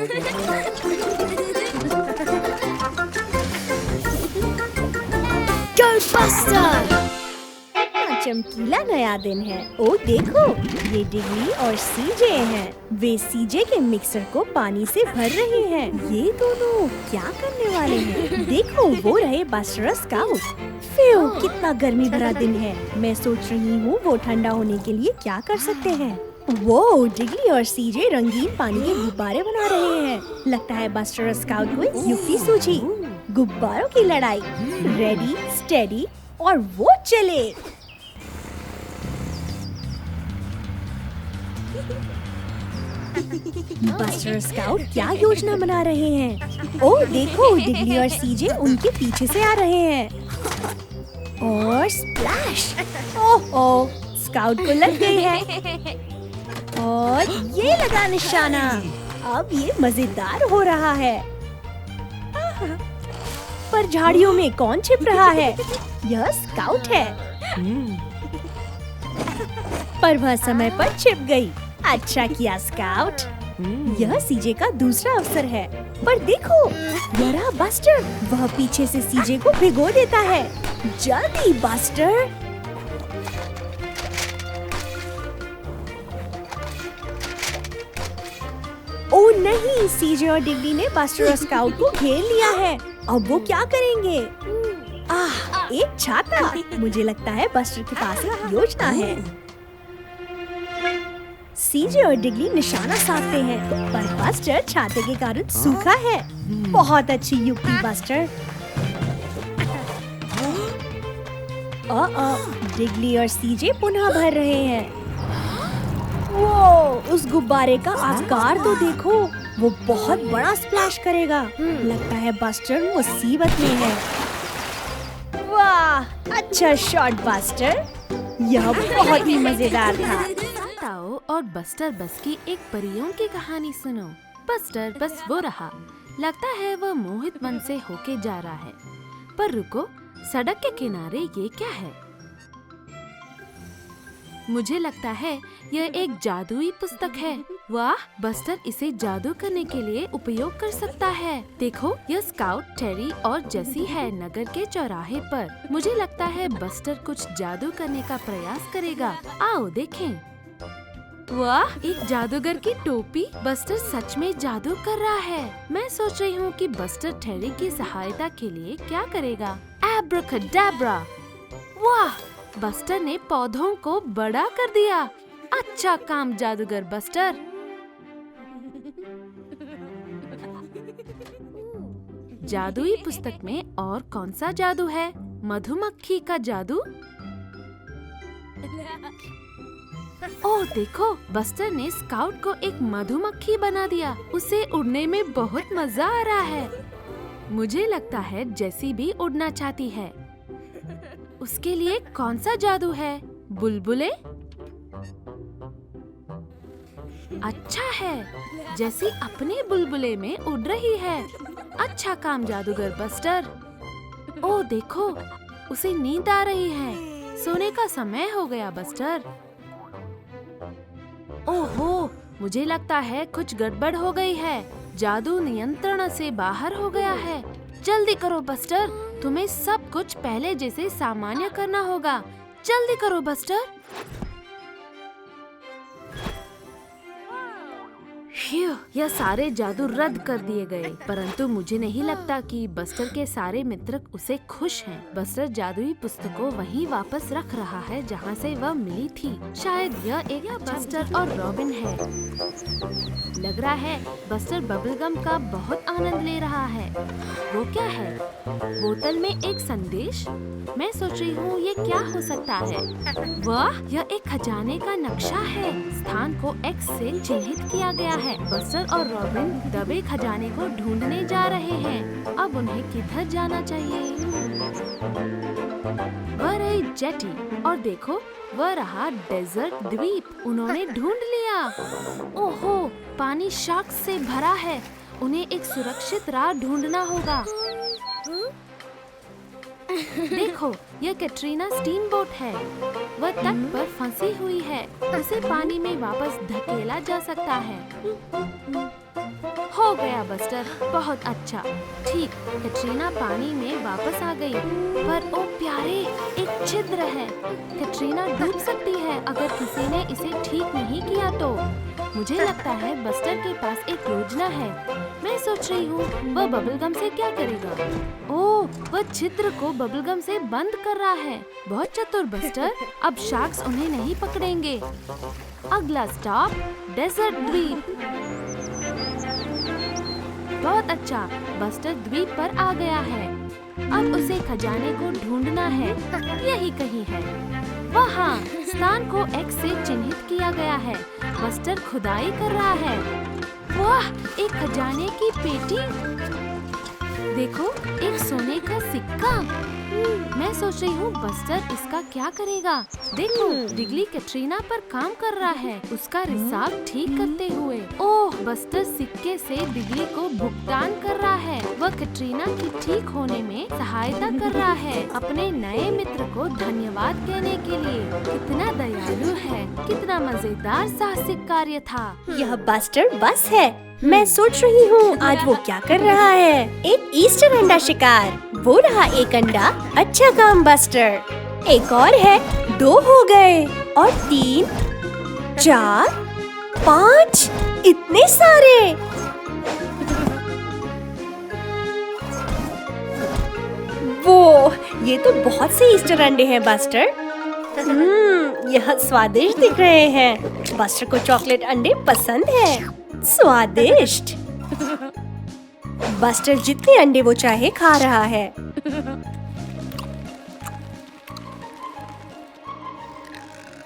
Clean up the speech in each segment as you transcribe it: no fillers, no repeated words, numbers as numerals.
गोल्डबस्टर! चमकीला नया दिन है। ओ देखो, ये डिग्ली और सीजे हैं। वे सीजे के मिक्सर को पानी से भर रहे हैं। ये दोनों क्या करने वाले हैं? देखो, वो रहे बस्टर और स्काउट। फ्यू, कितना गर्मी भरा दिन है। मैं सोच रही हूँ वो ठंडा होने के लिए क्या कर सकते हैं। वो डिग्ली और सीजे रंगीन पानी के गुब्बारे बना रहे हैं। लगता है बस्टर और स्काउट को युक्ति सूझी। गुब्बारों की लड़ाई। रेडी, स्टेडी और वो चले। बस्टर स्काउट क्या योजना बना रहे हैं? ओह देखो, डिग्ली और सीजे उनके पीछे से आ रहे हैं। और स्प्लैश! ओह, स्काउट को लग गई है। और ये लगा निशाना। अब ये मजेदार हो रहा है। पर झाड़ियों में कौन छिप रहा है? यह स्काउट है। पर वह समय पर छिप गई। अच्छा किया स्काउट। यह सीजे का दूसरा अवसर है। पर देखो, यह रहा बस्टर। वह पीछे से सीजे को भिगो देता है। जल्दी बस्टर! ओ नहीं, सीजे और डिग्ली ने बस्टर और स्काउट को घेर लिया है। अब वो क्या करेंगे? एक छाता। मुझे लगता है बस्टर के पास एक योजना है। सीजे और डिग्ली निशाना साधते हैं, पर बस्टर छाते के कारण सूखा है। बहुत अच्छी युक्ति बस्टर। डिग्ली और सीजे पुनः भर रहे हैं। वो, उस गुब्बारे का आकार तो देखो, वो बहुत बड़ा स्प्लैश करेगा। लगता है बस्टर मुसीबत में है। वाह, अच्छा शॉट बस्टर। यह बहुत ही मजेदार था। ताओ और बस्टर बस की एक परियों की कहानी सुनो। बस्टर बस वो रहा। लगता है वह मोहित मन से होके जा रहा है। पर रुको, सड़क के किनारे ये क्या है? मुझे लगता है यह एक जादुई पुस्तक है। वाह, बस्टर इसे जादू करने के लिए उपयोग कर सकता है। देखो, यह स्काउट, टेरी और जेसी है नगर के चौराहे पर। मुझे लगता है बस्टर कुछ जादू करने का प्रयास करेगा। आओ देखें। वाह, एक जादूगर की टोपी। बस्टर सच में जादू कर रहा है। मैं सोच रही हूँ कि बस्टर टेरी की सहायता के लिए क्या करेगा। एब्राकैडाब्रा! वाह, बस्टर ने पौधों को बड़ा कर दिया। अच्छा काम जादूगर बस्टर। जादुई पुस्तक में और कौन सा जादू है? मधुमक्खी का जादू। ओह देखो, बस्टर ने स्काउट को एक मधुमक्खी बना दिया। उसे उड़ने में बहुत मजा आ रहा है। मुझे लगता है जेसी भी उड़ना चाहती है। उसके लिए कौन सा जादू है? बुलबुले? अच्छा है, जेसी अपने बुलबुले में उड़ रही है। अच्छा काम जादूगर बस्टर। ओह देखो, उसे नींद आ रही है। सोने का समय हो गया बस्टर। ओहो, मुझे लगता है कुछ गड़बड़ हो गई है। जादू नियंत्रण से बाहर हो गया है। जल्दी करो बस्टर, तुम्हें सब कुछ पहले जैसे सामान्य करना होगा। जल्दी करो बस्टर। यह सारे जादू रद्द कर दिए गए, परंतु मुझे नहीं लगता कि बस्टर के सारे मित्र उसे खुश हैं। बस्टर जादुई पुस्तक को वहीं वापस रख रहा है जहां से वह मिली थी। शायद यह एक बस्टर और रॉबिन है। लग रहा है बस्टर बबलगम का बहुत आनंद ले रहा है। वो क्या है? बोतल में एक संदेश। मैं सोच रही हूँ ये क्या हो सकता है। वाह, यह एक खजाने का नक्शा है। स्थान को एक्स से चिन्हित किया गया है। बस्टर और रॉबिन दबे खजाने को ढूंढने जा रहे हैं। अब उन्हें किधर जाना चाहिए? वह रही जेटी और देखो, वह रहा डेजर्ट द्वीप। उन्होंने ढूंढ लिया। ओहो, पानी शार्क्स से भरा है। उन्हें एक सुरक्षित राह ढूंढना होगा। देखो, यह कैटरीना स्टीम बोट है। वह तट पर फंसी हुई है। उसे पानी में वापस धकेला जा सकता है। हो हो गया बस्टर, बहुत अच्छा। ठीक, कैटरीना पानी में वापस आ गई। पर ओ प्यारे, एक छिद्र है। कैटरीना डूब सकती है अगर किसी ने इसे ठीक नहीं किया तो। मुझे लगता है बस्टर के पास एक योजना है। मैं सोच रही हूँ वह बबलगम से क्या करेगा। ओह, वह छिद्र को बबलगम से बंद कर रहा है। बहुत चतुर बस्टर। अब शार्क्स उन्हें नहीं पकड़ेंगे। अगला स्टॉप डेजर्ट द्वीप। बहुत अच्छा, बस्टर द्वीप पर आ गया है। अब उसे खजाने को ढूंढना है। यही कहीं है। वहाँ स्थान को एक्स से चिन्हित किया गया है। बस्टर खुदाई कर रहा है। वाह, एक खजाने की पेटी। देखो, एक सोने का सिक्का। मैं सोच रही हूँ बस्टर इसका क्या करेगा। देखो, डिगली कैटरीना पर काम कर रहा है, उसका रिसाव ठीक करते हुए। ओह, बस्टर सिक्के से डिगली को भुगतान कर रहा है। वह कैटरीना की ठीक होने में सहायता कर रहा है, अपने नए मित्र को धन्यवाद कहने के लिए। कितना दयालु है, कितना मजेदार साहसिक कार्य था। यह बस्टर बस है। मैं सोच रही हूँ आज वो क्या कर रहा है। एक ईस्टर अंडा शिकार। वो रहा एक अंडा। अच्छा काम बस्टर। एक और है। 2 हो गए और 3, 4, 5। इतने सारे। वो, ये तो बहुत से ईस्टर अंडे हैं बस्टर। यह स्वादिष्ट दिख रहे हैं। बस्टर को चॉकलेट अंडे पसंद है। स्वादिष्ट। बस्टर जितने अंडे वो चाहे खा रहा है।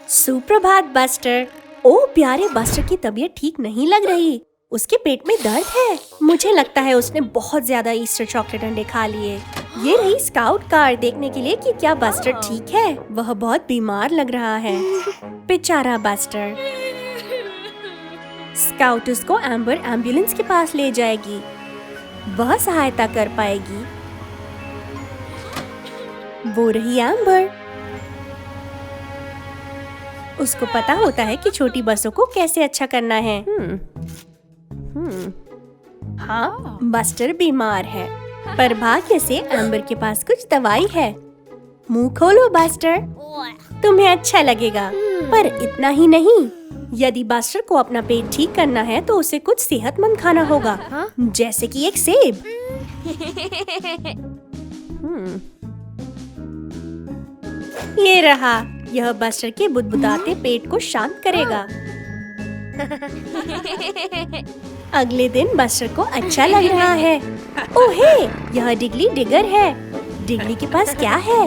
सुप्रभात बस्टर। ओ प्यारे, बस्टर की तबीयत ठीक नहीं लग रही। उसके पेट में दर्द है। मुझे लगता है उसने बहुत ज्यादा ईस्टर चॉकलेट अंडे खा लिए। ये रही स्काउट कार देखने के लिए कि क्या बस्टर ठीक है। वह बहुत बीमार लग रहा है। बेचारा बस्टर। स्काउट उसको एम्बर एम्बुलेंस के पास ले जाएगी। वह सहायता कर पाएगी। वो रही एम्बर। उसको पता होता है कि छोटी बसों को कैसे अच्छा करना है। हाँ, बस्टर बीमार है, पर भाग्य से एम्बर के पास कुछ दवाई है। मुंह खोलो बस्टर, तुम्हें अच्छा लगेगा। पर इतना ही नहीं, यदि बस्टर को अपना पेट ठीक करना है तो उसे कुछ सेहतमंद खाना होगा। जैसे कि एक सेब। ये रहा। यह बस्टर के बुदबुदाते पेट को शांत करेगा। अगले दिन बस्टर को अच्छा लग रहा है। ओहे, यह डिगली डिगर है। डिगली के पास क्या है?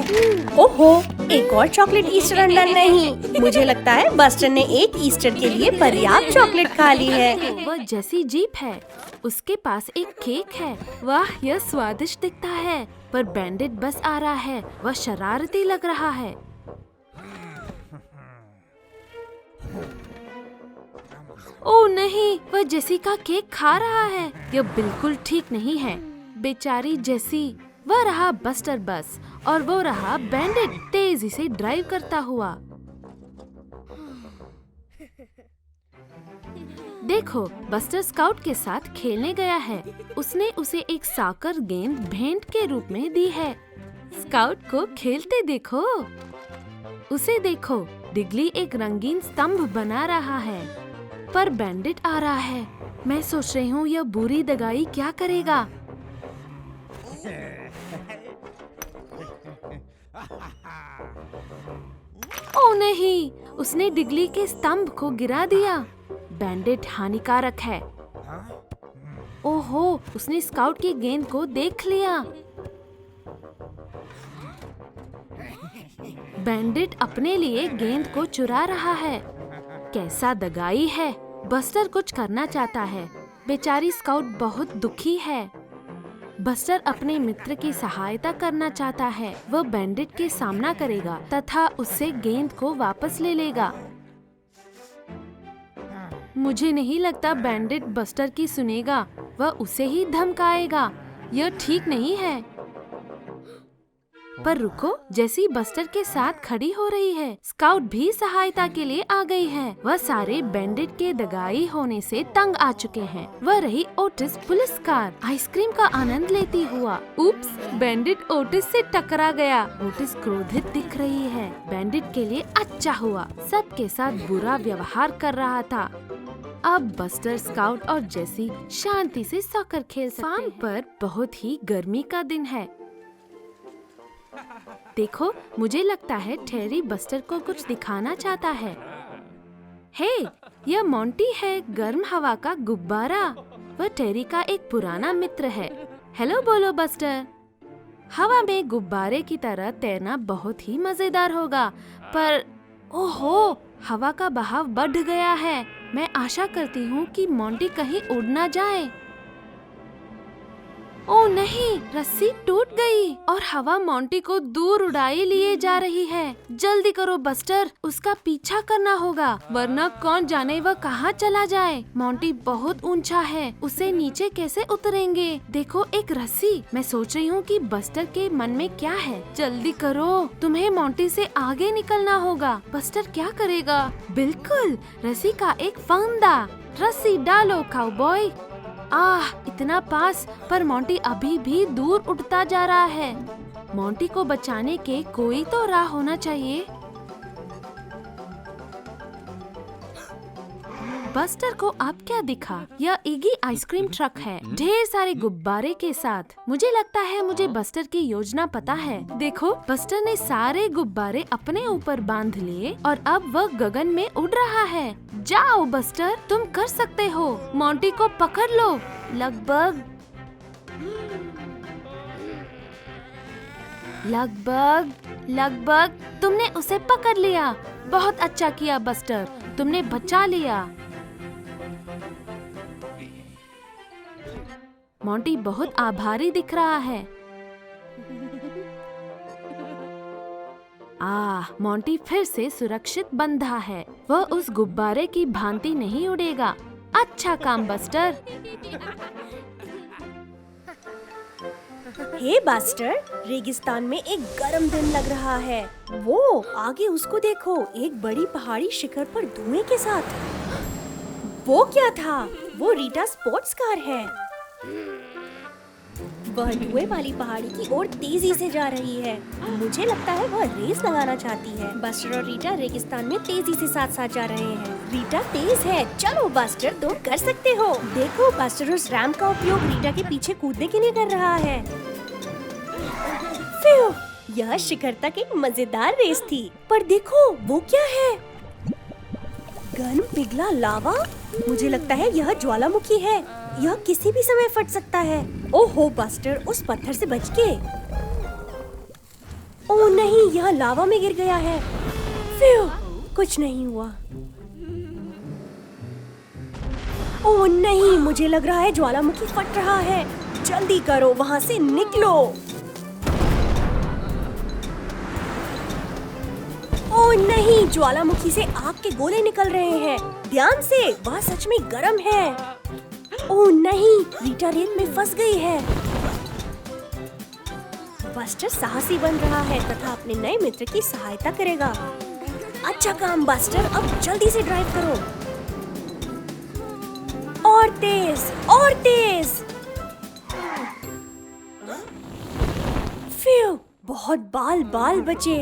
ओहो, एक और चॉकलेट ईस्टर अंडा नहीं। मुझे लगता है बस्टर ने एक ईस्टर के लिए पर्याप्त चॉकलेट खा ली है। वह जैसी जीप है, उसके पास एक केक है। वाह, यह स्वादिष्ट दिखता है। पर बैंडिट बस आ रहा है। वह शरारती लग रहा है। ओह नहीं, वह जेसी का केक खा रहा है। यह बिल्कुल ठीक नहीं है। बेचारी जेसी। वह रहा बस्टर बस और वो रहा बैंडिट तेजी से ड्राइव करता हुआ। देखो, बस्टर स्काउट के साथ खेलने गया है। उसने उसे एक साकर गेंद भेंट के रूप में दी है। स्काउट को खेलते देखो। उसे देखो, डिगली एक रंगीन स्तंभ बना रहा है। पर बैंडिट आ रहा है। मैं सोच रही हूँ यह बुरी दगाई क्या करेगा। ओ नहीं, उसने डिगली के स्तंभ को गिरा दिया। बैंडिट हानिकारक है। ओहो, उसने स्काउट की गेंद को देख लिया। बैंडिट अपने लिए गेंद को चुरा रहा है। कैसा दगाई है। बस्टर कुछ करना चाहता है। बेचारी स्काउट बहुत दुखी है। बस्टर अपने मित्र की सहायता करना चाहता है। वह बैंडिट के सामना करेगा तथा उससे गेंद को वापस ले लेगा। मुझे नहीं लगता बैंडिट बस्टर की सुनेगा। वह उसे ही धमकाएगा। यह ठीक नहीं है। पर रुको, जेसी बस्टर के साथ खड़ी हो रही है। स्काउट भी सहायता के लिए आ गई है। वह सारे बैंडिट के दगाई होने से तंग आ चुके हैं। वह रही ओटिस पुलिस कार आइसक्रीम का आनंद लेती हुआ। उप्स, बैंडिट ओटिस से टकरा गया। ओटिस क्रोधित दिख रही है। बैंडिट के लिए अच्छा हुआ, सबके साथ बुरा व्यवहार कर रहा था। अब बस्टर, स्काउट और जेसी शांति से सॉकर खेल सकते हैं। फार्म पर बहुत ही गर्मी का दिन है। देखो, मुझे लगता है टेरी बस्टर को कुछ दिखाना चाहता है। हे, यह मोंटी है, गर्म हवा का गुब्बारा। वह टेरी का एक पुराना मित्र है। हेलो बोलो बस्टर। हवा में गुब्बारे की तरह तैरना बहुत ही मजेदार होगा, पर ओहो, हवा का बहाव बढ़ गया है। मैं आशा करती हूँ कि मोंटी कहीं उड़ ना जाए। ओह नहीं, रस्सी टूट गई और हवा मोंटी को दूर उड़ाए लिए जा रही है। जल्दी करो बस्टर, उसका पीछा करना होगा, वरना कौन जाने वह कहाँ चला जाए। मोंटी बहुत ऊंचा है, उसे नीचे कैसे उतरेंगे। देखो, एक रस्सी। मैं सोच रही हूँ कि बस्टर के मन में क्या है। जल्दी करो, तुम्हें मोंटी से आगे निकलना होगा। बस्टर क्या करेगा? बिल्कुल, रस्सी का एक फंदा। रस्सी डालो काउबॉय। आह, इतना पास, पर मोंटी अभी भी दूर उड़ता जा रहा है। मोंटी को बचाने के कोई तो राह होना चाहिए। बस्टर को अब क्या दिखा? यह इगी आइसक्रीम ट्रक है, ढेर सारे गुब्बारे के साथ। मुझे लगता है मुझे बस्टर की योजना पता है। देखो, बस्टर ने सारे गुब्बारे अपने ऊपर बांध लिए और अब वह गगन में उड़ रहा है। जाओ बस्टर, तुम कर सकते हो। मोंटी को पकड़ लो। लगभग तुमने उसे पकड़ लिया। बहुत अच्छा किया बस्टर, तुमने बचा लिया। मोंटी बहुत आभारी दिख रहा है। मोंटी फिर से सुरक्षित बंधा है। वह उस गुब्बारे की भांति नहीं उड़ेगा। अच्छा काम बस्टर। हे बस्टर, रेगिस्तान में एक गर्म दिन लग रहा है। वो आगे उसको देखो, एक बड़ी पहाड़ी शिखर पर धुएं के साथ। वो क्या था? वो रीटा स्पोर्ट्स कार है। वह धुएं वाली पहाड़ी की ओर तेजी से जा रही है। मुझे लगता है वह रेस लगाना चाहती है। बस्टर और रीटा रेगिस्तान में तेजी से साथ साथ जा रहे हैं। रीटा तेज है। चलो बस्टर, तुम कर सकते हो। देखो, बस्टर उस रैंप का उपयोग रीटा के पीछे कूदने के लिए कर रहा है। फिर यह शिखर तक एक मजेदार रेस थी। पर देखो, वो क्या है? गर्म पिघला लावा। मुझे लगता है यह ज्वालामुखी है। यह किसी भी समय फट सकता है। ओहो बस्टर, उस पत्थर से बच के। ओह नहीं, यह लावा में गिर गया है। फिर कुछ नहीं हुआ। ओह नहीं, मुझे लग रहा है ज्वालामुखी फट रहा है। जल्दी करो, वहाँ से निकलो। ओह नहीं, ज्वालामुखी से आग के गोले निकल रहे हैं। ध्यान से, वह सच में गर्म है। ओह नहीं, रीटा रेत में फंस गई है। बस्टर साहसी बन रहा है तथा अपने नए मित्र की सहायता करेगा। अच्छा काम बस्टर, अब जल्दी से ड्राइव करो। और तेज, और तेज। फिर बहुत बाल बचे।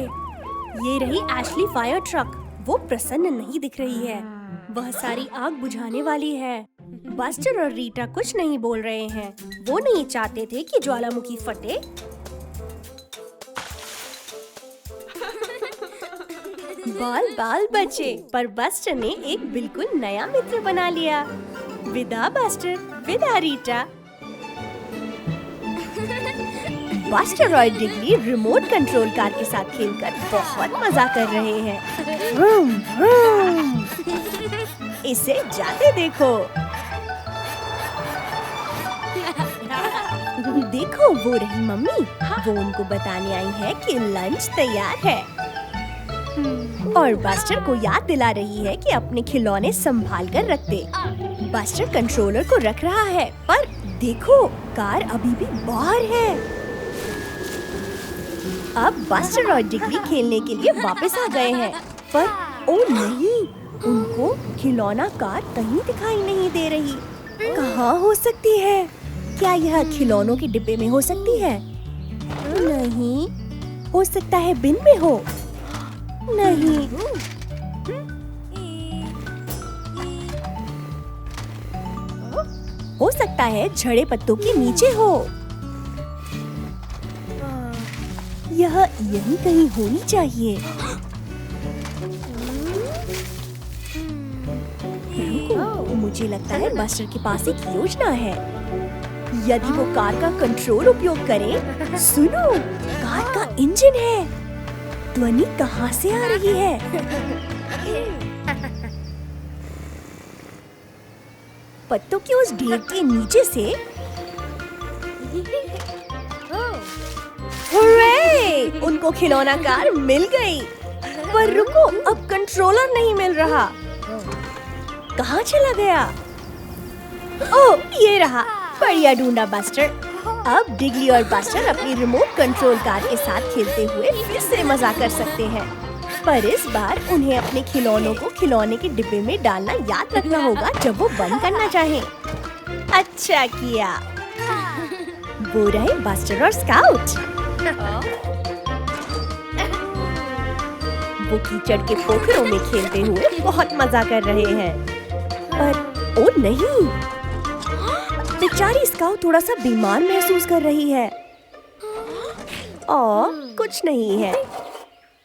ये रही एशली फायर ट्रक। वो प्रसन्न नहीं दिख रही है। वह सारी आग बुझाने वाली है। बस्टर और रीटा कुछ नहीं बोल रहे हैं। वो नहीं चाहते थे कि ज्वालामुखी फटे। बाल बचे, पर बस्टर ने एक बिल्कुल नया मित्र बना लिया। विदा बस्टर, विदा रीटा। बस्टर और डिगली रिमोट कंट्रोल कार के साथ खेलकर बहुत मजा कर रहे हैं। Vroom, vroom. इसे जाते देखो। देखो, वो रही मम्मी। वो उनको बताने आई है कि लंच तैयार है। और बस्टर को याद दिला रही है कि अपने खिलौने संभाल कर रख दे। बस्टर कंट्रोलर को रख रहा है, पर देखो, कार अभी भी बाहर है। अब बस्टर और डिग्ली खेलने के लिए वापस आ गए हैं, पर ओ नहीं, उनको खिलौना कार कहीं दिखाई नहीं दे रही। कहाँ हो सकती है? क्या यह खिलौनों के डिब्बे में हो सकती है? नहीं, हो सकता है बिन में हो। नहीं, हो सकता है झड़े पत्तों के नीचे हो। यह यहीं कहीं होनी चाहिए। रुको, मुझे लगता है बस्टर के पास एक योजना है। यदि वो कार का कंट्रोल उपयोग करे। सुनो, कार का इंजन है। ध्वनि कहाँ से आ रही है? पत्तों के उस ढेर के नीचे से। हुर्रे! उनको खिलौना कार मिल गई। पर रुको, अब कंट्रोलर नहीं मिल रहा। कहाँ चला गया? ओह, ये रहा। बढ़िया ढूंढा बस्टर। अब डिग्ली और बस्टर अपनी रिमोट कंट्रोल कार के साथ खेलते हुए फिर से मजा कर सकते हैं। पर इस बार उन्हें अपने खिलौनों को खिलौने के डिब्बे में डालना याद रखना होगा जब वो बंद करना चाहें। अच्छा किया। वो रहे बस्टर और स्काउट। वो कीचड़ के पोखरों में खेलते हुए बहुत मजा कर रहे हैं। पर ओ नहीं, बेचारी स्काउट थोड़ा सा बीमार महसूस कर रही है। कुछ नहीं है,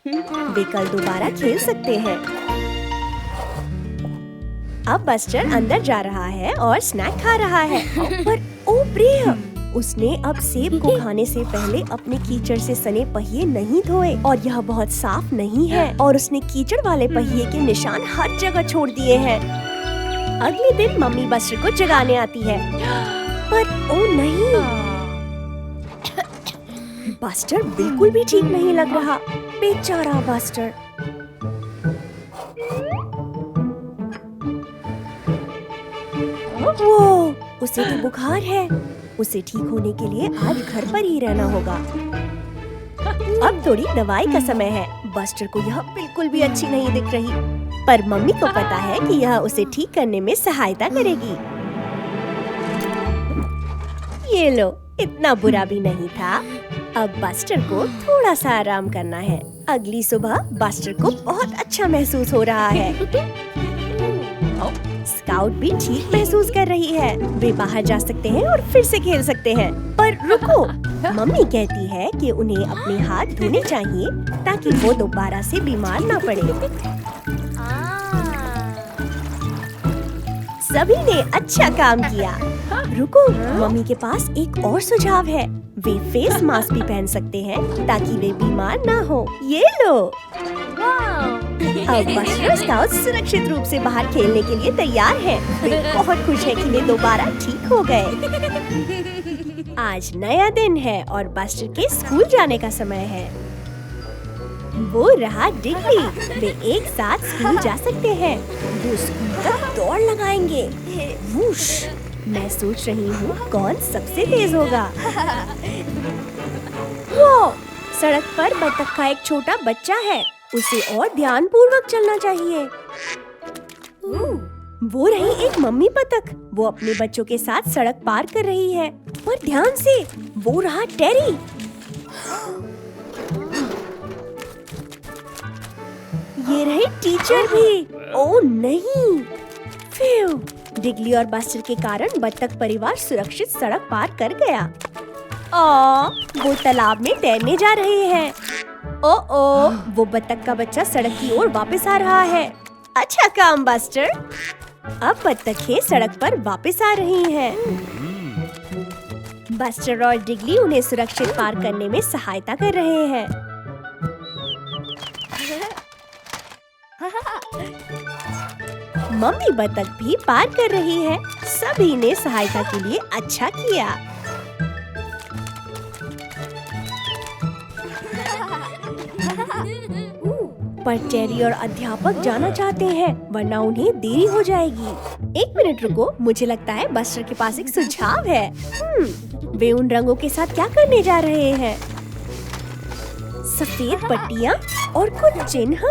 वे कल दोबारा खेल सकते हैं। अब बस्टर अंदर जा रहा है और स्नैक खा रहा है। पर ओ प्रिय, उसने अब सेब को खाने से पहले अपने कीचड़ से सने पहिए नहीं धोए और यह बहुत साफ नहीं है और उसने कीचड़ वाले पहिए के निशान हर जगह छोड़ दिए हैं। अगले दिन मम्मी बस्टर को जगाने आती है, पर ओ नहीं, बस्टर बिल्कुल भी ठीक नहीं लग रहा। बेचारा बस्टर। वो, उसे तो बुखार है। उसे ठीक होने के लिए आज घर पर ही रहना होगा। अब थोड़ी दवाई का समय है। बस्टर को यह बिल्कुल भी अच्छी नहीं दिख रही, पर मम्मी को पता है कि यह उसे ठीक करने में सहायता करेगी। ये लो, इतना बुरा भी नहीं था। अब बस्टर को थोड़ा सा आराम करना है। अगली सुबह बस्टर को बहुत अच्छा महसूस हो रहा है। स्काउट भी ठीक महसूस कर रही है। वे बाहर जा सकते हैं और फिर से खेल सकते हैं। पर रुको, मम्मी कहती है कि उन्हें अपने हाथ धोने चाहिए ताकि वो दोबारा से बीमार ना पड़े। सभी ने अच्छा काम किया। रुको, मम्मी के पास एक और सुझाव है। वे फेस मास्क भी पहन सकते हैं ताकि वे बीमार ना हो। ये लो। अब बस्टर स्काउट सुरक्षित रूप से बाहर खेलने के लिए तैयार है। वे बहुत खुश है कि वे दोबारा ठीक हो गए। आज नया दिन है और बस्टर के स्कूल जाने का समय है। वो रहा डिग्ली। वे एक साथ स्कूल जा सकते हैं। वो स्कूल तक दौड़ लगाएंगे। वूश! मैं सोच रही हूँ कौन सबसे तेज होगा। वो सड़क पर बतख का एक छोटा बच्चा है। उसे और ध्यानपूर्वक चलना चाहिए। वो रही एक मम्मी बतख। वो अपने बच्चों के साथ सड़क पार कर रही है। पर ध्यान से, वो रहा टेरी। ये रहे टीचर भी। ओ नहीं, फिर डिग्ली और बस्टर के कारण बत्तख परिवार सुरक्षित सड़क पार कर गया। वो तालाब में तैरने जा रहे हैं। ओ, वो बत्तख का बच्चा सड़क की ओर वापस आ रहा है। अच्छा काम बस्टर। अब बत्तखें सड़क पर वापस आ रही हैं। बस्टर और डिग्ली उन्हें सुरक्षित पार करने में सहायता कर रहे हैं। मम्मी बतख भी पार कर रही है। सभी ने सहायता के लिए अच्छा किया। पर टेरी और अध्यापक जाना चाहते हैं, वरना उन्हें देरी हो जाएगी। एक मिनट रुको, मुझे लगता है बस्टर के पास एक सुझाव है। वे उन रंगों के साथ क्या करने जा रहे हैं? सफेद पट्टियाँ और कुछ चिन्ह।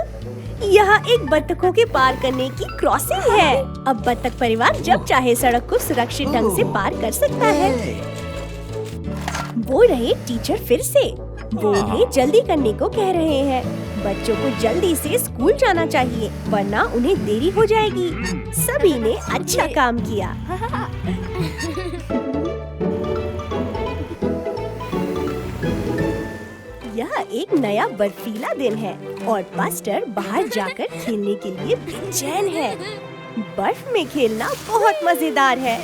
यहाँ एक बत्तखों के पार करने की क्रॉसिंग है। अब बत्तख परिवार जब चाहे सड़क को सुरक्षित ढंग से पार कर सकता है। वो रहे टीचर फिर से। वो उन्हें जल्दी करने को कह रहे हैं। बच्चों को जल्दी से स्कूल जाना चाहिए वरना उन्हें देरी हो जाएगी। सभी ने अच्छा काम किया। यह एक नया बर्फीला दिन है और बस्टर बाहर जाकर खेलने के लिए बेचैन है। बर्फ में खेलना बहुत मजेदार है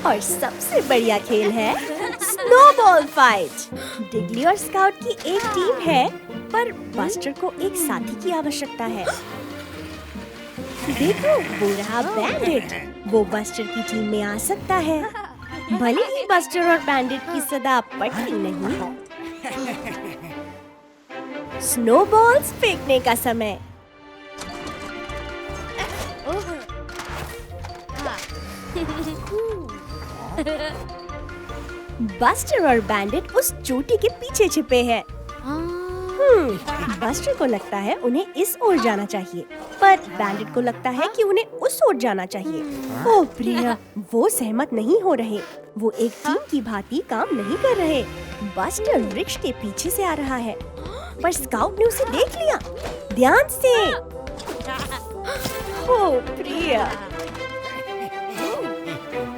और सबसे बढ़िया खेल है स्नोबॉल फाइट। डिगली और स्काउट की एक टीम है पर बस्टर को एक साथी की आवश्यकता है। देखो वो रहा बैंडिट। वो बस्टर की टीम में आ सकता है। भले ही बस्टर और बैंडिट की सदा पटती नहीं। स्नोबॉल्स फेंकने का समय। बस्टर और बैंडिट उस चोटी के पीछे छिपे हैं। बस्टर को लगता है उन्हें इस ओर जाना चाहिए पर बैंडिट को लगता है कि उन्हें उस ओर जाना चाहिए। ओह प्रिया, वो सहमत नहीं हो रहे। वो एक टीम की भांति काम नहीं कर रहे। बस्टर वृक्ष के पीछे से आ रहा है पर स्काउट ने उसे देख लिया। ध्यान से। ओह प्रिया।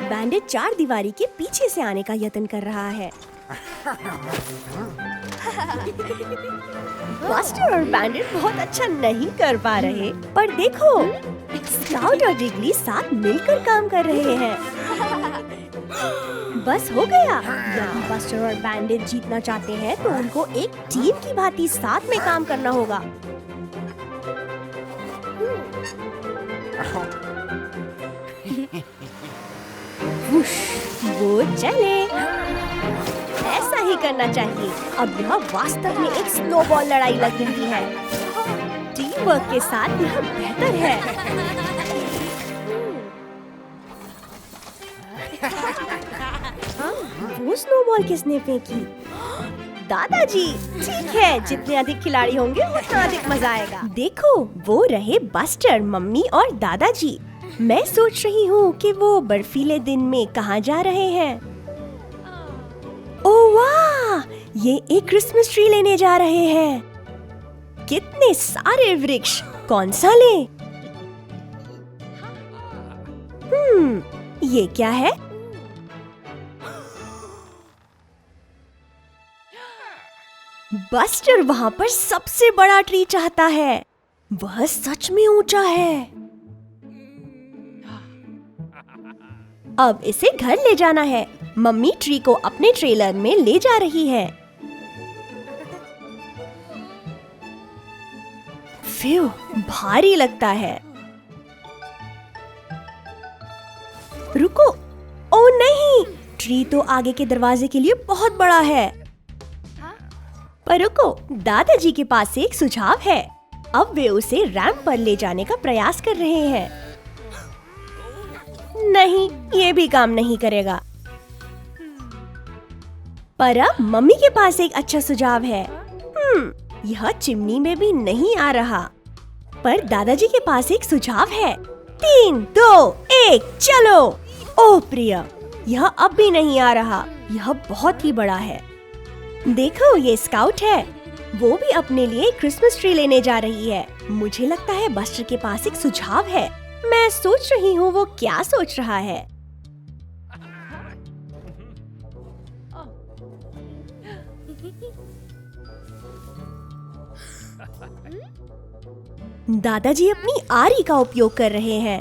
बैंडिट चार दीवारी के पीछे से आने का यत्न कर रहा है। बस्टर और बैंडिट बहुत अच्छा नहीं कर पा रहे पर देखो स्काउट और डिगली साथ मिलकर काम कर रहे हैं। बस हो गया। यदि बस्टर और बैंडिट जीतना चाहते हैं तो उनको एक टीम की भांति साथ में काम करना होगा। वो चले। ऐसा ही करना चाहिए। अब यह वास्तव में एक स्नोबॉल लड़ाई लग रही है। टीम वर्क के साथ यह बेहतर है। वो स्नोबॉल किसने फेंकी? दादाजी। ठीक है, जितने अधिक खिलाड़ी होंगे उतना अधिक मजा आएगा। देखो वो रहे बस्टर, मम्मी और दादाजी। मैं सोच रही हूँ कि वो बर्फीले दिन में कहाँ जा रहे हैं। ओह वाह, ये एक क्रिसमस ट्री लेने जा रहे हैं। कितने सारे वृक्ष, कौन सा लें? ये क्या है? बस्टर वहाँ पर सबसे बड़ा ट्री चाहता है। वह सच में ऊंचा है। अब इसे घर ले जाना है। मम्मी ट्री को अपने ट्रेलर में ले जा रही है। फ्यू, भारी लगता है। रुको। ओ नहीं, ट्री तो आगे के दरवाजे के लिए बहुत बड़ा है। पर रुको, दादाजी के पास एक सुझाव है। अब वे उसे रैंप पर ले जाने का प्रयास कर रहे हैं। नहीं, ये भी काम नहीं करेगा। पर अब मम्मी के पास एक अच्छा सुझाव है। यह चिमनी में भी नहीं आ रहा। पर दादाजी के पास एक सुझाव है। 3, 2, 1, चलो। ओह प्रिया, यह अब भी नहीं आ रहा। यह बहुत ही बड़ा है। देखो ये स्काउट है। वो भी अपने लिए क्रिसमस ट्री लेने जा रही है। मुझे लगता है बस्टर के पास एक सुझाव है। मैं सोच रही हूँ वो क्या सोच रहा है। दादाजी अपनी आरी का उपयोग कर रहे हैं।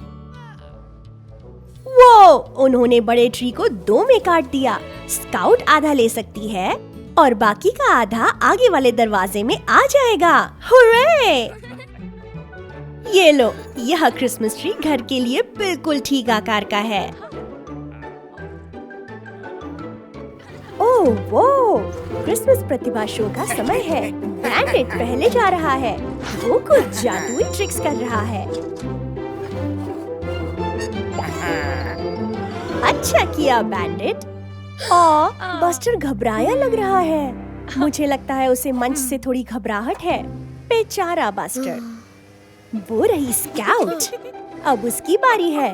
वो, उन्होंने बड़े ट्री को 2 में काट दिया। स्काउट आधा ले सकती है और बाकी का आधा आगे वाले दरवाजे में आ जाएगा। हुर्रे! ये लो, यह क्रिसमस ट्री घर के लिए बिल्कुल ठीक आकार का है। ओह वो, क्रिसमस प्रतिभा शो का समय है। बैंडिट पहले जा रहा है। वो कुछ जादुई ट्रिक्स कर रहा है। अच्छा किया बैंडिट। बस्टर घबराया लग रहा है। मुझे लगता है उसे मंच से थोड़ी घबराहट है। बेचारा बस्टर। वो रही स्काउट। अब उसकी बारी है।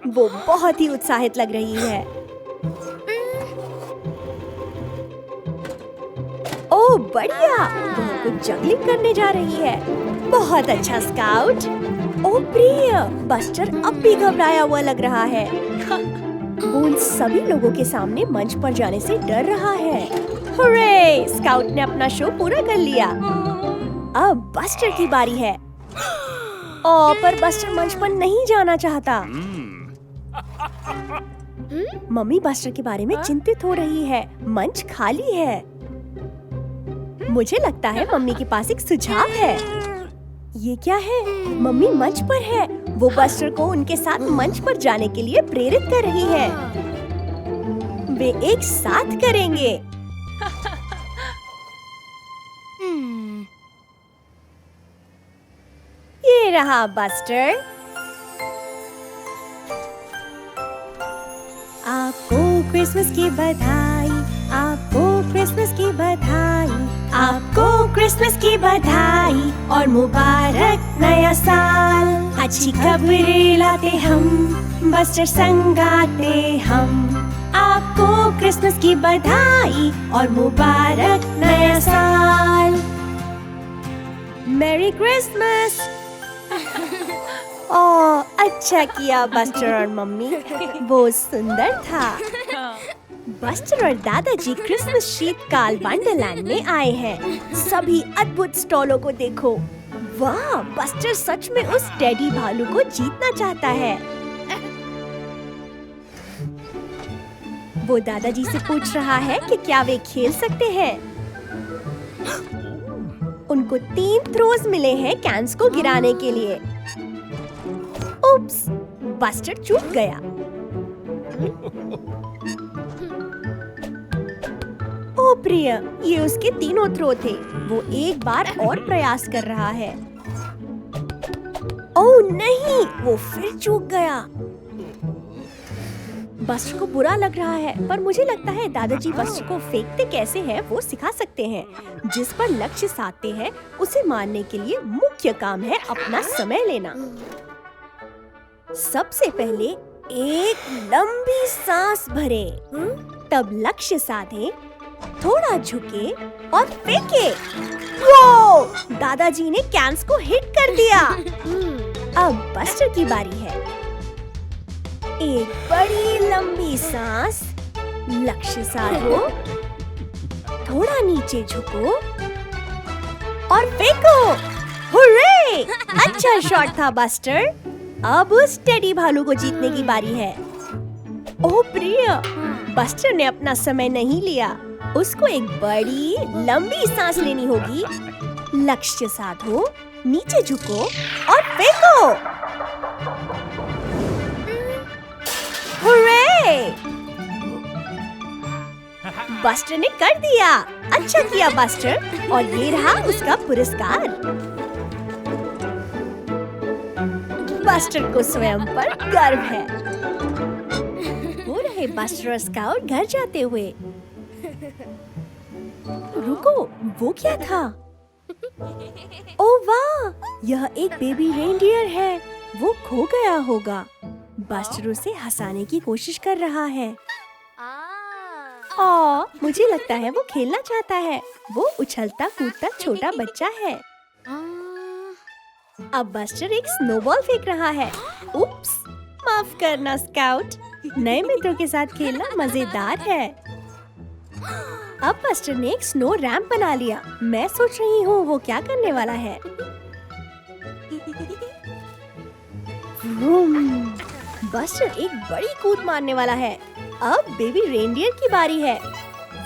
वो बहुत ही उत्साहित लग रही है। ओह बढ़िया, वह कुछ जगलिंग करने जा रही है। बहुत अच्छा स्काउट। ओह प्रिय, बस्टर अब भी घबराया हुआ लग रहा है। वो उन सभी लोगों के सामने मंच पर जाने से डर रहा है। हुर्रे! स्काउट ने अपना शो पूरा कर लिया। अब बस्टर की बारी है। ओह, पर बस्टर मंच पर नहीं जाना चाहता। मम्मी बस्टर के बारे में चिंतित हो रही है। मंच खाली है। मुझे लगता है मम्मी के पास एक सुझाव है। ये क्या है? मम्मी मंच पर है। वो बस्टर को उनके साथ मंच पर जाने के लिए प्रेरित कर रही है। वे एक साथ करेंगे। ये रहा बस्टर। आपको क्रिसमस की बधाई, आपको क्रिसमस की बधाई, आपको क्रिसमस की बधाई और मुबारक नया साल। अच्छी खबरें लाते हम, बस्टर संग गाते हम। आपको क्रिसमस की बधाई और मुबारक नया साल। Merry Christmas. ओह अच्छा किया बस्टर और मम्मी, वो सुंदर था। बस्टर और दादाजी क्रिसमस शीतकाल वंडरलैंड में आए हैं। सभी अद्भुत स्टॉलों को देखो। वाह, बस्टर सच में उस टेडी भालू को जीतना चाहता है। वो दादाजी से पूछ रहा है कि क्या वे खेल सकते हैं। उनको 3 थ्रोज मिले हैं कैंस को गिराने के लिए। उप्स, बस्टर चूक गया। ओ प्रिय, ये उसके 3 थ्रो थे। वो एक बार और प्रयास कर रहा है। ओह नहीं, वो फिर चूक गया। बस्टर को बुरा लग रहा है, पर मुझे लगता है दादाजी बस्टर को फेंकते कैसे हैं वो सिखा सकते हैं। जिस पर लक्ष्य साधते हैं उसे मारने के लिए मुख्य काम है अपना समय लेना। सबसे पहले एक लंबी सांस भरे, तब लक्ष्य साधे, थोड़ा झुके और फेंके। वो दादाजी ने कैंस को हिट कर दिया। अब बस्टर की बारी है। एक बड़ी लंबी सांस, लक्ष्य साधो, थोड़ा नीचे झुको और फेंको। हुर्रे! अच्छा शॉट था बस्टर। अब उस टेडी भालू को जीतने की बारी है। ओह प्रिय, बस्टर ने अपना समय नहीं लिया। उसको एक बड़ी लंबी सांस लेनी होगी। लक्ष्य साधो, नीचे झुको और फेंको। हुर्रे! बस्टर ने कर दिया। अच्छा किया बस्टर, और ये रहा उसका पुरस्कार। बस्टर को स्वयं पर गर्व है। वो रहे बस्टर और स्काउट घर जाते हुए। रुको, वो क्या था? ओह वाह, यह एक बेबी रेनडियर है। वो खो गया होगा। बस्टर उसे हंसाने की कोशिश कर रहा है। मुझे लगता है वो खेलना चाहता है। वो उछलता कूदता छोटा बच्चा है। अब बस्टर एक स्नोबॉल फेंक रहा है। उप्स, माफ करना स्काउट। नए मित्रों के साथ खेलना मजेदार है। अब बस्टर ने एक स्नो रैंप बना लिया। मैं सोच रही हूँ वो क्या करने वाला है। बस्टर एक बड़ी कूद मारने वाला है। अब बेबी रेनडियर की बारी है।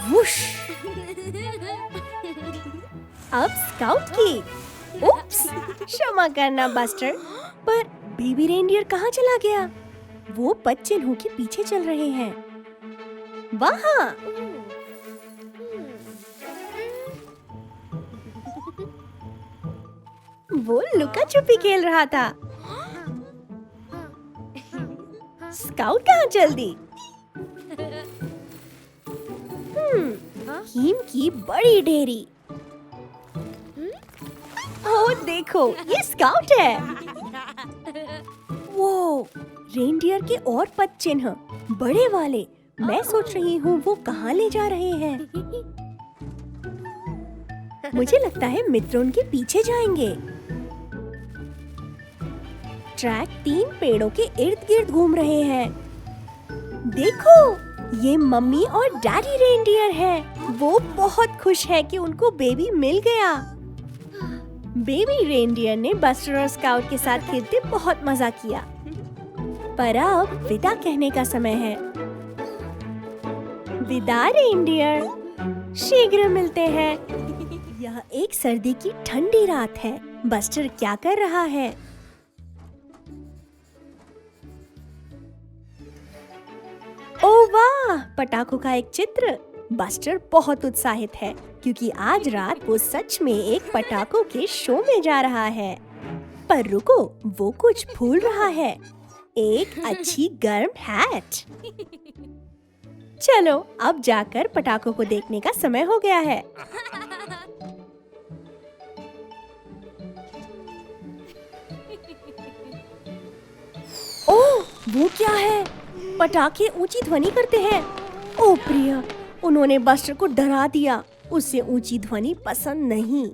वुश! अब स्काउट की। उप्स, क्षमा करना बस्टर, पर बेबी रेनडियर कहाँ चला गया? वो पदचिन्हों के पीछे चल रहे हैं। वहाँ! वो लुका छुपी खेल रहा था। स्काउट कहाँ चल दी? हिम की बड़ी ढेरी। ओह देखो, ये स्काउट है। वो रेनडियर के और पद चिन्ह बड़े वाले। मैं सोच रही हूँ वो कहाँ ले जा रहे हैं। मुझे लगता है मित्र उनके पीछे जाएंगे। ट्रैक 3 पेड़ों के इर्द गिर्द घूम रहे हैं। देखो, ये मम्मी और डैडी रेनडियर हैं। वो बहुत खुश है कि उनको बेबी मिल गया। बेबी रेनडियर ने बस्टर और स्काउट के साथ खेलते बहुत मजा किया। पर अब विदा कहने का समय है। विदा रेनडियर, शीघ्र मिलते हैं। यह एक सर्दी की ठंडी रात है। बस्टर क्या कर रहा है? ओह वाह, पटाखों का एक चित्र। बस्टर बहुत उत्साहित है क्योंकि आज रात वो सच में एक पटाखों के शो में जा रहा है। पर रुको, वो कुछ भूल रहा है। एक अच्छी गर्म हैट। चलो अब जाकर पटाखों को देखने का समय हो गया है। ओह, वो क्या है? पटाखे ऊंची ध्वनि करते हैं। ओह प्रिया, उन्होंने बस्टर को डरा दिया। उसे ऊंची ध्वनि पसंद नहीं।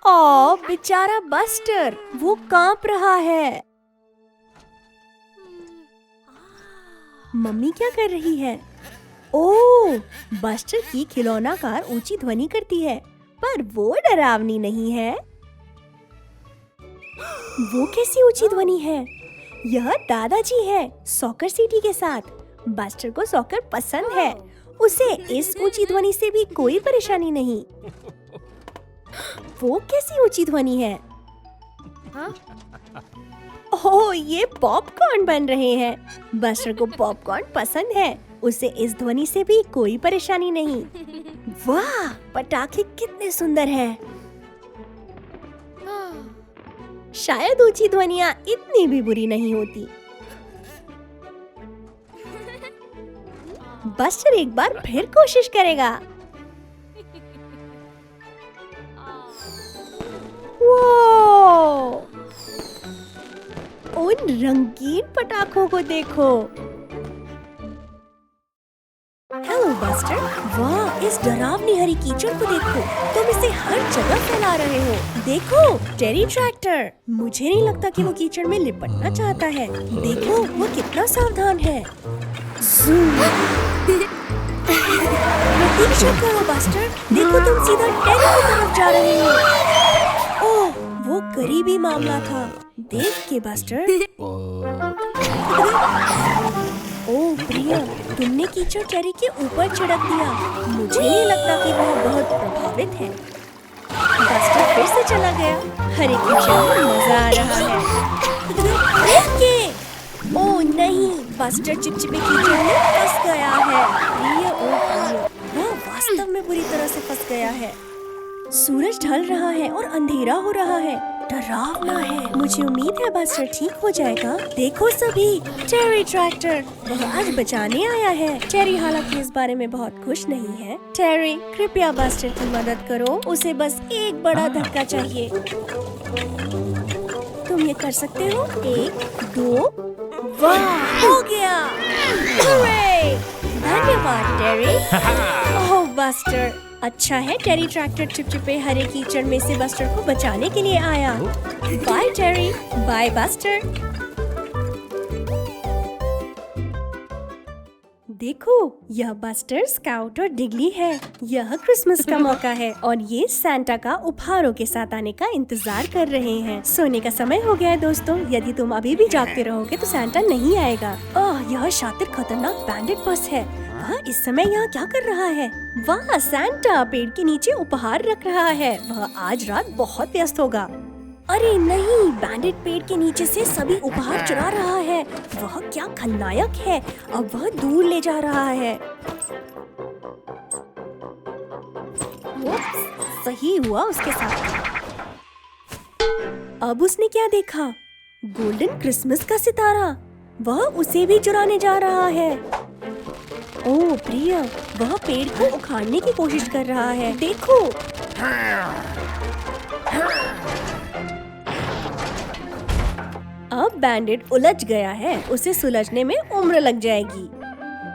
ओह बेचारा बस्टर, वो कांप रहा है। मम्मी क्या कर रही है? ओह, बस्टर की खिलौना कार ऊंची ध्वनि करती है, पर वो डरावनी नहीं है। वो कैसी ऊंची ध्वनि है? यह दादाजी है सॉकर सीटी के साथ। बस्टर को सॉकर पसंद है। उसे इस ऊंची ध्वनि से भी कोई परेशानी नहीं। वो कैसी ऊंची ध्वनि है? ओह, ये पॉपकॉर्न बन रहे हैं। बस्टर को पॉपकॉर्न पसंद है। उसे इस ध्वनि से भी कोई परेशानी नहीं। वाह, पटाखे कितने सुंदर हैं। शायद ऊंची ध्वनियाँ इतनी भी बुरी नहीं होती। बस्टर एक बार फिर कोशिश करेगा। वो उन रंगीन पटाखों को देखो। हेलो बस्टर, वाह, इस डरावनी हरी कीचड़ को देखो। तुम इसे हर जगह फैला रहे हो। देखो, टेरी ट्रैक्टर। मुझे नहीं लगता कि वो कीचड़ में लिपटना चाहता है। देखो, वो कितना सावधान है। प्रतीक्षा करो बस्टर। देखो, तुम सीधा टेरी की तरफ जा रहे हो। ओह, वो करीबी मामला था। देख के बस्टर। ओह प्रिया, तुमने कीचड़ टेरी के ऊपर छिड़क दिया। मुझे नहीं लगता कि वह बहुत प्रभावित है। बस्टर फिर से चला गया। हरे कीचड़ में मजा आ रहा है। ओह नहीं, बस्टर चिपचिपे कीचड़ में फंस गया है। प्रिया, ओह प्रिया, वह वास्तव में बुरी तरह से फंस गया है। सूरज ढल रहा है और अंधेरा हो रहा है। डरावना है। मुझे उम्मीद है बस्टर ठीक हो जाएगा। देखो सभी, टेरी ट्रैक्टर, वह आज बचाने आया है। टेरी हालांकि इस बारे में बहुत खुश नहीं है। टेरी, कृपया बस्टर की मदद करो। उसे बस एक बड़ा धक्का चाहिए। तुम ये कर सकते हो। 1, 2, वाह, हो गया। हुर्रे! धन्यवाद टेरी। ओह बस्टर, अच्छा है टेरी ट्रैक्टर चिपचिपे हरे कीचड़ में से बस्टर को बचाने के लिए आया। बाय टेरी, बाय बस्टर। देखो, यह बस्टर, स्काउट और डिगली है। यह क्रिसमस का मौका है और ये सैंटा का उपहारों के साथ आने का इंतजार कर रहे हैं। सोने का समय हो गया है दोस्तों। यदि तुम अभी भी जागते रहोगे तो सैंटा नहीं आएगा। ओह, यह शातिर खतरनाक बैंडिट बस है। वह इस समय यहाँ क्या कर रहा है? वाह, सैंटा पेड़ के नीचे उपहार रख रहा है। वह आज रात बहुत व्यस्त होगा। अरे नहीं, बैंडिट पेड़ के नीचे से सभी उपहार चुरा रहा है। वह क्या खलनायक है। अब वह दूर ले जा रहा है। सही हुआ उसके साथ। अब उसने क्या देखा? गोल्डन क्रिसमस का सितारा। वह उसे भी चुराने जा रहा है। ओह प्रिया, वह पेड़ को उखाड़ने की कोशिश कर रहा है। देखो। अब बैंडेड उलझ गया है। उसे सुलझने में उम्र लग जाएगी।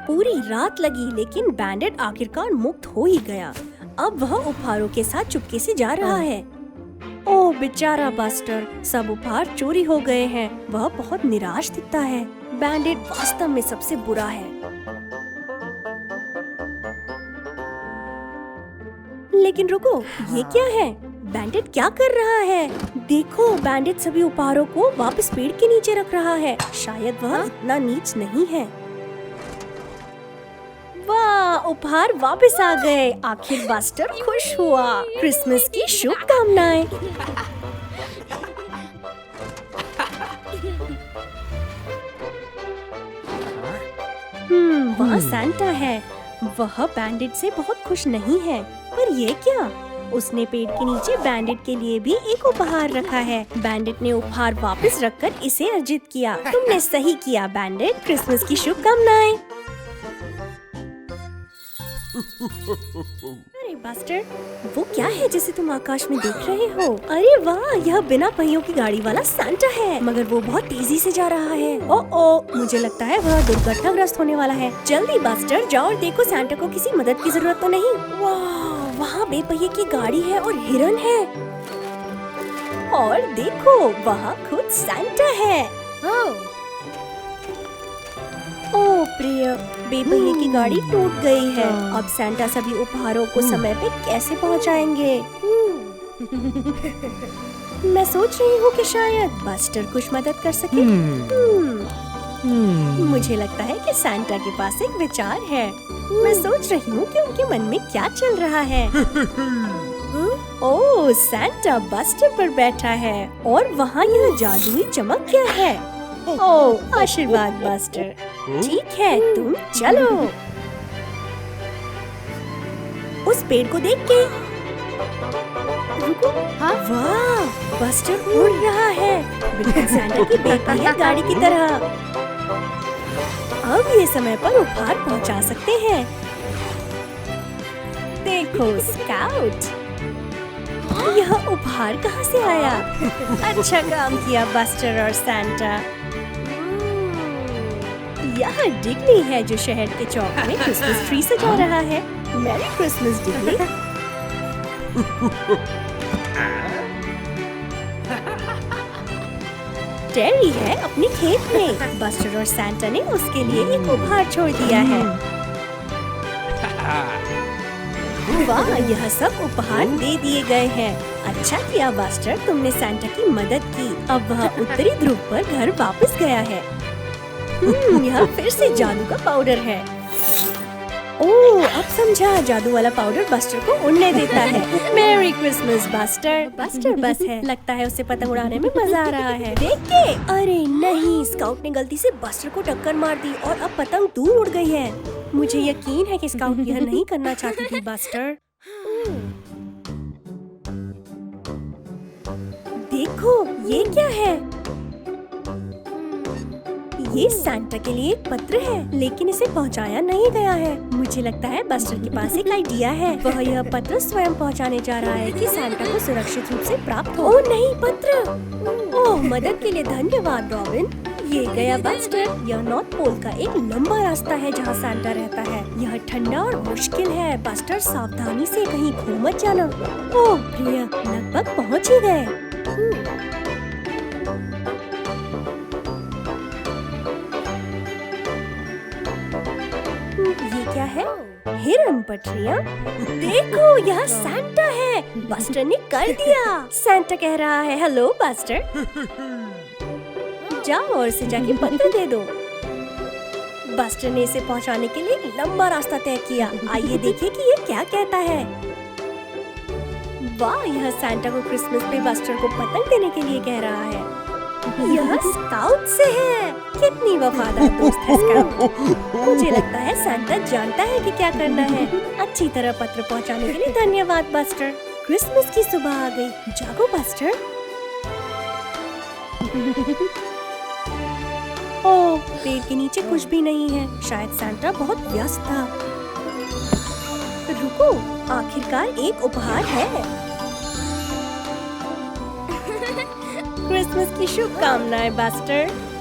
पूरी रात लगी, लेकिन बैंडेड आखिरकार मुक्त हो ही गया। अब वह उपहारों के साथ चुपके से जा रहा है। ओह बेचारा बस्टर, सब उपहार चोरी हो गए हैं। वह बहुत निराश दिखता है। बैंडेड वास्तव में सबसे बुरा है। लेकिन रुको, ये क्या है? बैंडेड क्या कर रहा है? देखो, बैंडेड सभी उपहारों को वापस पेड़ के नीचे रख रहा है। शायद वह इतना नीच नहीं है। वाह, उपहार वापस आ गए। आखिर बस्टर खुश हुआ। क्रिसमस की शुभकामनाएं। वहाँ सैंटा है। वह बैंडेड से बहुत खुश नहीं है। पर ये क्या? उसने पेड़ के नीचे बैंडेड के लिए भी एक उपहार रखा है। बैंडेड ने उपहार वापस रखकर इसे अर्जित किया। तुमने सही किया बैंडेड। क्रिसमस की शुभकामनाएं। अरे बस्टर, वो क्या है जिसे तुम आकाश में देख रहे हो? अरे वाह, यह बिना पहियों की गाड़ी वाला सैंटा है, मगर वो बहुत तेजी से जा रहा है। ओह, मुझे लगता है वह दुर्घटनाग्रस्त होने वाला है। जल्दी बस्टर, जाओ और देखो सैंटा को किसी मदद की जरूरत तो नहीं। वाह, वहाँ बेपहिए की गाड़ी है और हिरन है। और देखो, वहाँ खुद सैंटा है। ओह प्रिय, बेपहिए की गाड़ी टूट गई है। अब सैंटा सभी उपहारों को समय पे कैसे पहुंचाएंगे? मैं सोच रही हूँ कि शायद बस्टर कुछ मदद कर सके। मुझे लगता है कि सैंटा के पास एक विचार है। मैं सोच रही हूँ कि उनके मन में क्या चल रहा है। ओह, सैंटा बस्टर पर बैठा है और वहाँ यह जादुई चमक क्या है? ओह, आशीर्वाद बस्टर। ठीक है, तुम चलो। उस पेड़ को देख के रुको। वाह, बस्टर उड़ रहा है, बिल्कुल सैंटा की बेपहिया गाड़ी की तरह। अब ये समय पर उपहार पहुंचा सकते हैं। देखो स्काउट, यह उपहार कहाँ से आया? अच्छा काम किया बस्टर और सैंटा। यह डिग्ली है जो शहर के चौक में क्रिसमस ट्री सजा रहा है। Merry Christmas डिग्ली। टेरी है अपने खेत में। बस्टर और सैंटा ने उसके लिए एक उपहार छोड़ दिया है। वाह, यह सब उपहार दे दिए गए हैं। अच्छा किया बस्टर, तुमने सैंटा की मदद की। अब वह उत्तरी ध्रुव पर घर वापस गया है। यह फिर से जादू का पाउडर है। ओह, अब समझा, जादू वाला पाउडर बस्टर को उड़ने देता है। Merry Christmas buster. बस्टर बस है, लगता है उसे पतंग उड़ाने में मजा आ रहा है। देख के, अरे नहीं, स्काउट ने गलती से बस्टर को टक्कर मार दी और अब पतंग दूर उड़ गई है। मुझे यकीन है कि स्काउट यह नहीं करना चाहती थी बस्टर। देखो, ये क्या है? ये सैंटा के लिए एक पत्र है, लेकिन इसे पहुंचाया नहीं गया है। मुझे लगता है बस्टर के पास एक आइडिया है। वह यह पत्र स्वयं पहुंचाने जा रहा है कि सैंटा को सुरक्षित रूप से प्राप्त हो। ओह नहीं, पत्र! ओह, मदद के लिए धन्यवाद रॉबिन। ये गया बस्टर। यह नॉर्थ पोल का एक लंबा रास्ता है जहाँ सैंटा रहता है। यह ठंडा और मुश्किल है। बस्टर, सावधानी से कहीं खो मत जाना। ओह प्रिय, लगभग पहुँच ही गए। ये क्या है? हिरन पटरियाँ। देखो, यह सैंटा है। बस्टर ने कर दिया। सैंटा कह रहा है, हेलो बस्टर। जाओ और इसे जाके पत्र दे दो। बस्टर ने इसे पहुंचाने के लिए एक लंबा रास्ता तय किया। आइए देखिए कि ये क्या कहता है। वाह, यह सैंटा को क्रिसमस पे बस्टर को पतंग देने के लिए कह रहा है। यह स्काउट से है। कितनी वफादार दोस्त है स्काउट। मुझे लगता है सैंटा जानता है कि क्या करना है। अच्छी तरह पत्र पहुंचाने के लिए धन्यवाद बस्टर। क्रिसमस की सुबह आ गई। जागो बस्टर। ओह, पेड़ के नीचे कुछ भी नहीं है। शायद सैंटा बहुत व्यस्त था। रुको, आखिरकार एक उपहार है। क्रिसमस की शुभकामनाएं बस्टर।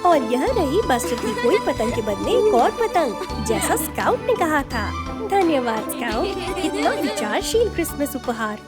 और यह रही बस्टर की कोई पतंग के बदले एक और पतंग, जैसा स्काउट ने कहा था। धन्यवाद स्काउट, इतना विचारशील क्रिसमस उपहार।